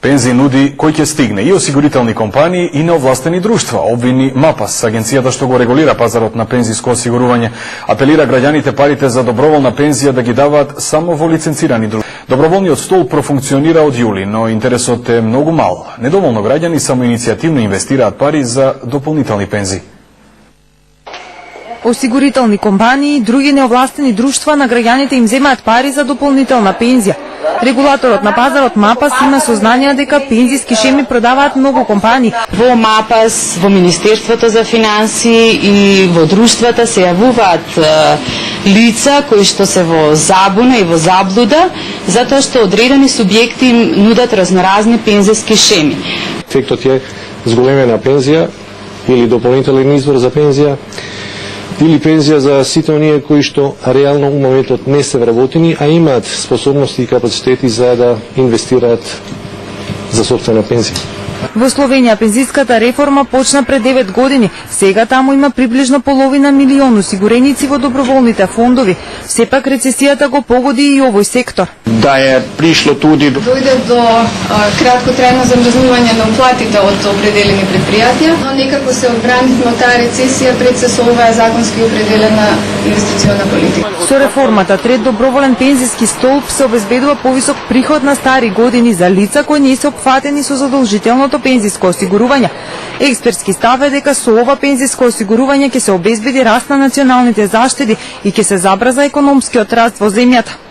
Пензии нуди кој ќе стигне и осигурителни компании и неовластени друштва, обвини МАПАС, агенцијата што го регулира пазарот на пензиско осигурување. Апелира граѓаните парите за доброволна пензија да ги даваат само во лиценцирани друштва. Доброволниот стол профункционира од јули, но интересот е многу мал. Недоволно граѓани самоиницијативно инвестираат пари за дополнителни пензии. Осигурителни компании и други неовластени друштва на граѓаните им земаат пари за дополнителна пензија. Регулаторот на пазарот МАПАС има сознание дека пензиски шеми продаваат многу компании. Во МАПАС, во Министерството за финансии и во друштвата се јавуваат лица кои што се во забуна и во заблуда, затоа што одредени субјекти им нудат разноразни пензиски шеми. Ефектот е зголемена пензија или дополнителен извор за пензија, или пензија за сите оние кои што реално у моментот не се вработени, а имаат способности и капацитети за да инвестираат за сопствена пензија. Во Словенија пензиската реформа почна пред 9 години. Сега таму има приближно половина милион осигуреници во доброволните фондови. Сепак рецесијата го погоди и овој сектор. Да е пришло туди дојде до краткотрајно замрзнување на уплатите од определени предпријатија, но некако се одбранивме од таа рецесија пред се со оваа законски определена инвестициона политика. Со реформата трет доброволен пензиски столб се обезбедува повисок приход на стари години за лица кои не се опфатени со задолжителното пензиско осигурување. Експертски став е дека со ова пензиско осигурување ќе се обезбеди раст на националните заштеди и ќе се забрза економскиот раст во земјата.